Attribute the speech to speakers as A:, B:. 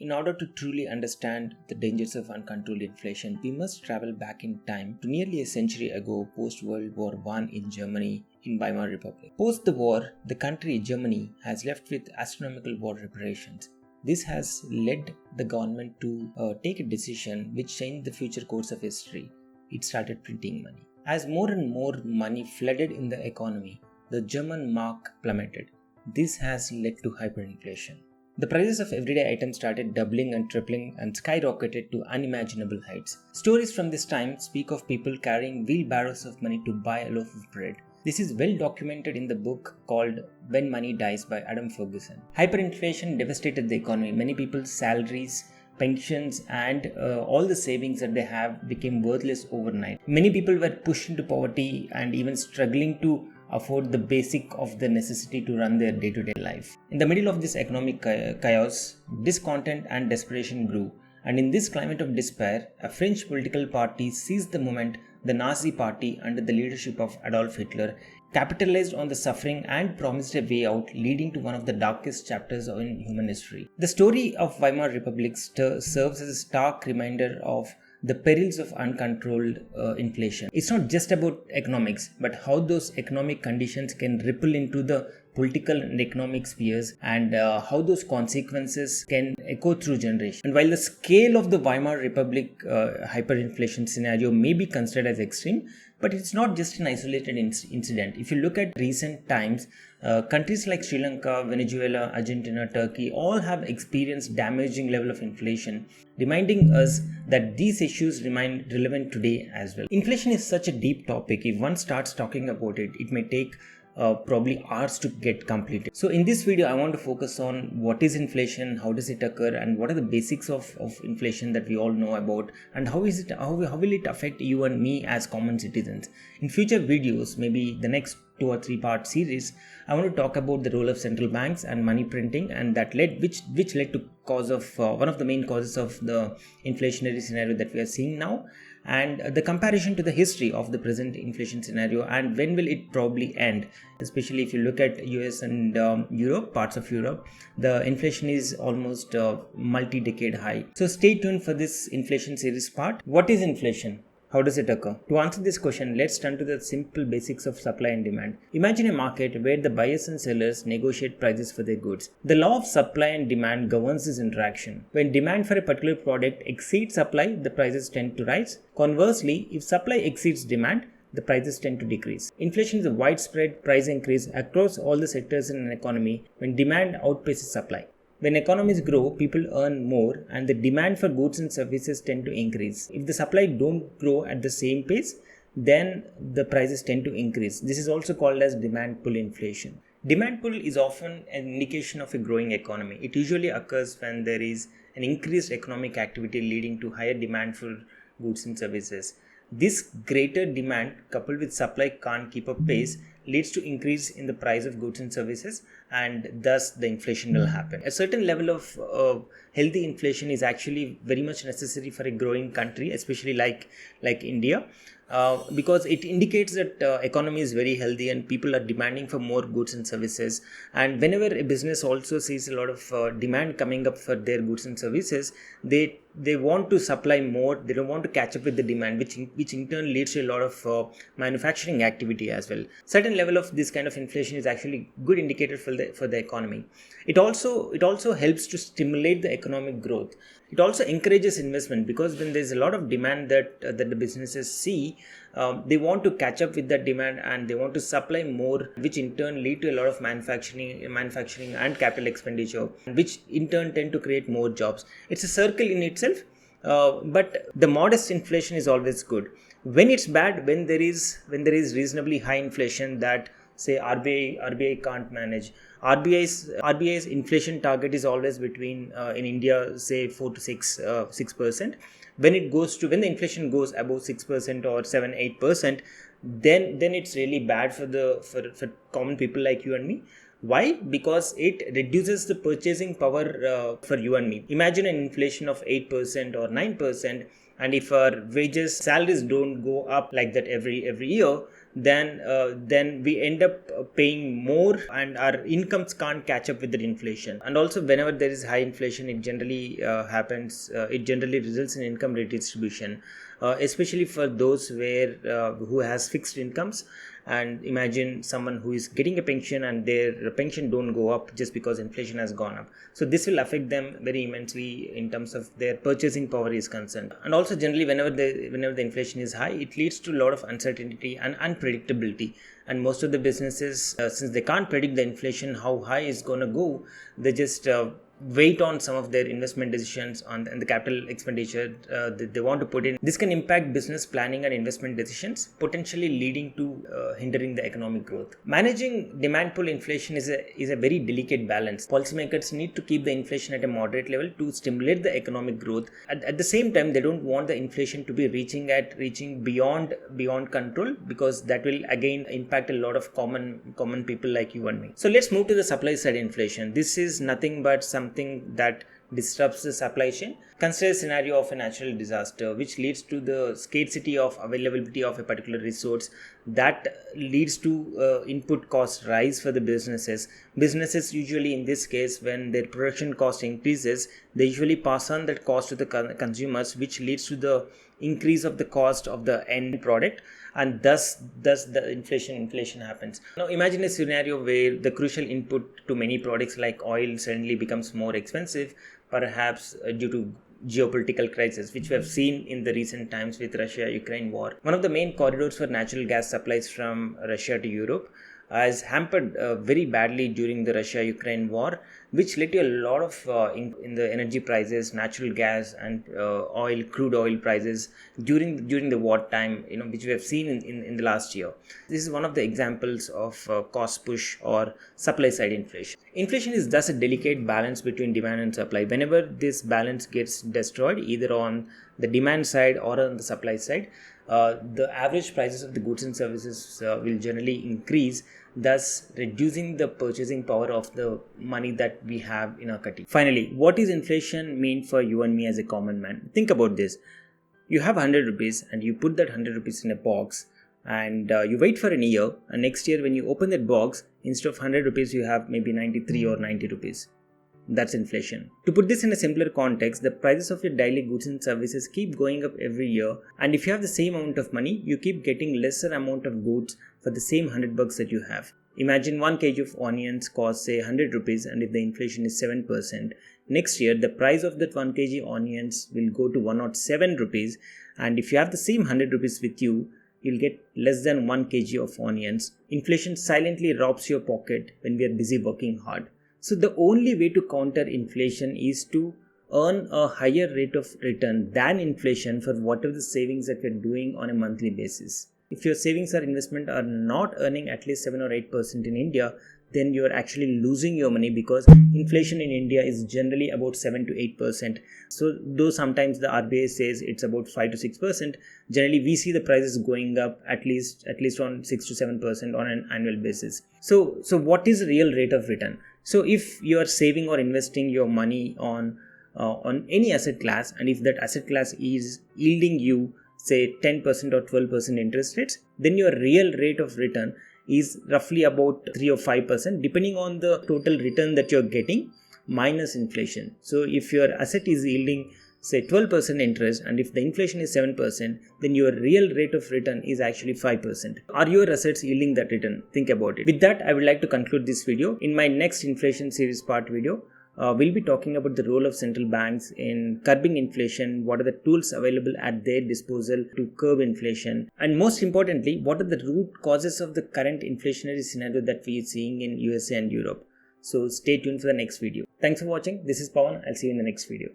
A: In order to truly understand the dangers of uncontrolled inflation, we must travel back in time to nearly a century ago, post World War I in Germany, in Weimar Republic. Post the war, the country Germany has left with astronomical war reparations. This has led the government to take a decision which changed the future course of history. It started printing money. As more and more money flooded in the economy, the German mark plummeted. This has led to hyperinflation. The prices of everyday items started doubling and tripling and skyrocketed to unimaginable heights. Stories from this time speak of people carrying wheelbarrows of money to buy a loaf of bread. This is well documented in the book called When Money Dies by Adam Ferguson. Hyperinflation devastated the economy. Many people's salaries, pensions and all the savings that they have became worthless overnight. Many people were pushed into poverty and even struggling to afford the basic of the necessity to run their day-to-day life. In the middle of this economic chaos, discontent and desperation grew. And in this climate of despair, a French political party seized the moment. The Nazi party, under the leadership of Adolf Hitler, capitalized on the suffering and promised a way out, leading to one of the darkest chapters in human history. The story of Weimar Republic serves as a stark reminder of the perils of uncontrolled inflation. It's not just about economics, but how those economic conditions can ripple into the political and economic spheres and how those consequences can echo through generations. And while the scale of the Weimar Republic hyperinflation scenario may be considered as extreme, but it's not just an isolated incident. If you look at recent times, countries like Sri Lanka, Venezuela, Argentina, Turkey all have experienced damaging level of inflation, reminding us that these issues remain relevant today as well. Inflation is such a deep topic. If one starts talking about it, it may take probably hours to get completed. So in this video, I want to focus on what is inflation, how does it occur, and what are the basics of inflation that we all know about, and how will it affect you and me as common citizens. In future videos, maybe the next 2 or 3 part series, I want to talk about the role of central banks and money printing, and that led which led to cause of one of the main causes of the inflationary scenario that we are seeing now, and the comparison to the history of the present inflation scenario and when will it probably end. Especially if you look at US and Europe, parts of Europe, the inflation is almost multi-decade high. So stay tuned for this inflation series part. What is inflation? How does it occur? To answer this question, let's turn to the simple basics of supply and demand. Imagine a market where the buyers and sellers negotiate prices for their goods. The law of supply and demand governs this interaction. When demand for a particular product exceeds supply, the prices tend to rise. Conversely, if supply exceeds demand, the prices tend to decrease. Inflation is a widespread price increase across all the sectors in an economy when demand outpaces supply. When economies grow, people earn more and the demand for goods and services tend to increase. If the supply don't grow at the same pace, then the prices tend to increase. This is also called as demand pull inflation. Demand pull is often an indication of a growing economy. It usually occurs when there is an increased economic activity leading to higher demand for goods and services. This greater demand coupled with supply can't keep up pace leads to increase in the price of goods and services, and thus the inflation will happen. A certain level of healthy inflation is actually very much necessary for a growing country, especially like India, because it indicates that economy is very healthy and people are demanding for more goods and services. And whenever a business also sees a lot of demand coming up for their goods and services, they want to supply more. They don't want to catch up with the demand, which in turn leads to a lot of manufacturing activity as well. Certain level of this kind of inflation is actually good indicator for the economy. It also helps to stimulate the economic growth. It also encourages investment, because when there's a lot of demand that the businesses see, they want to catch up with that demand and they want to supply more, which in turn lead to a lot of manufacturing and capital expenditure, which in turn tend to create more jobs. It's a circle in itself, but the modest inflation is always good. When it's bad, when there is reasonably high inflation that say RBI can't manage. RBI's inflation target is always between in India say 4 to 6%. When the inflation goes above 6% or 7-8%, then it's really bad for common people like you and me. Why? Because it reduces the purchasing power for you and me. Imagine an inflation of 8% or 9%, and if our salaries don't go up like that every year, then we end up paying more, and our incomes can't catch up with the inflation. And also, whenever there is high inflation, it generally it generally results in income redistribution, especially for those who has fixed incomes. And imagine someone who is getting a pension and their pension don't go up just because inflation has gone up. So this will affect them very immensely in terms of their purchasing power is concerned. And also, generally, whenever the inflation is high, it leads to a lot of uncertainty and unpredictability. And most of the businesses, since they can't predict the inflation, how high is going to go, they just wait on some of their investment decisions and the capital expenditure that they want to put in. This can impact business planning and investment decisions, potentially leading to hindering the economic growth. Managing demand pull inflation is a very delicate balance. Policymakers need to keep the inflation at a moderate level to stimulate the economic growth. At the same time, they don't want the inflation to be reaching beyond control, because that will again impact a lot of common people like you and me. So let's move to the supply side inflation. This is nothing but something that disrupts the supply chain. Consider a scenario of a natural disaster which leads to the scarcity of availability of a particular resource. That leads to input cost rise for the businesses. Businesses usually, in this case, when their production cost increases, they usually pass on that cost to the consumers, which leads to the increase of the cost of the end product, and thus the inflation happens. Now imagine a scenario where the crucial input to many products like oil suddenly becomes more expensive, perhaps due to geopolitical crisis, which we have seen in the recent times with Russia-Ukraine war. One of the main corridors for natural gas supplies from Russia to Europe is hampered very badly during the Russia-Ukraine war, which led to a lot of in the energy prices, natural gas and crude oil prices during the wartime, which we have seen in the last year. This is one of the examples of cost push or supply side inflation. Inflation is thus a delicate balance between demand and supply. Whenever this balance gets destroyed, either on the demand side or on the supply side, the average prices of the goods and services will generally increase, thus reducing the purchasing power of the money that we have in our kitty. Finally, what is inflation mean for you and me as a common man? Think about this. You have 100 rupees and you put that 100 rupees in a box, and you wait for an year, and next year when you open that box, instead of 100 rupees you have maybe 93 or 90 rupees. That's inflation. To put this in a simpler context, the prices of your daily goods and services keep going up every year, and if you have the same amount of money, you keep getting lesser amount of goods for the same 100 bucks that you have. Imagine 1 kg of onions costs say 100 rupees, and if the inflation is 7%, next year the price of that 1 kg onions will go to 107 rupees, and if you have the same 100 rupees with you, you'll get less than 1 kg of onions. Inflation silently robs your pocket when we are busy working hard. So the only way to counter inflation is to earn a higher rate of return than inflation for whatever the savings that we're doing on a monthly basis. If your savings or investment are not earning at least 7 or 8% in India, then you're actually losing your money, because inflation in India is generally about 7 to 8%. So though sometimes the RBI says it's about 5 to 6%, generally we see the prices going up at least on 6 to 7% on an annual basis. So what is the real rate of return? So if you are saving or investing your money on any asset class, and if that asset class is yielding you say 10% or 12% interest rates, then your real rate of return is roughly about 3 or 5%, depending on the total return that you're getting minus inflation. So if your asset is yielding say 12% interest, and if the inflation is 7%, then your real rate of return is actually 5%. Are your assets yielding that return? Think about it. With that, I would like to conclude this video. In my next inflation series part video, we'll be talking about the role of central banks in curbing inflation, what are the tools available at their disposal to curb inflation, and most importantly, what are the root causes of the current inflationary scenario that we are seeing in USA and Europe. So stay tuned for the next video. Thanks for watching. This is Pawan. I'll see you in the next video.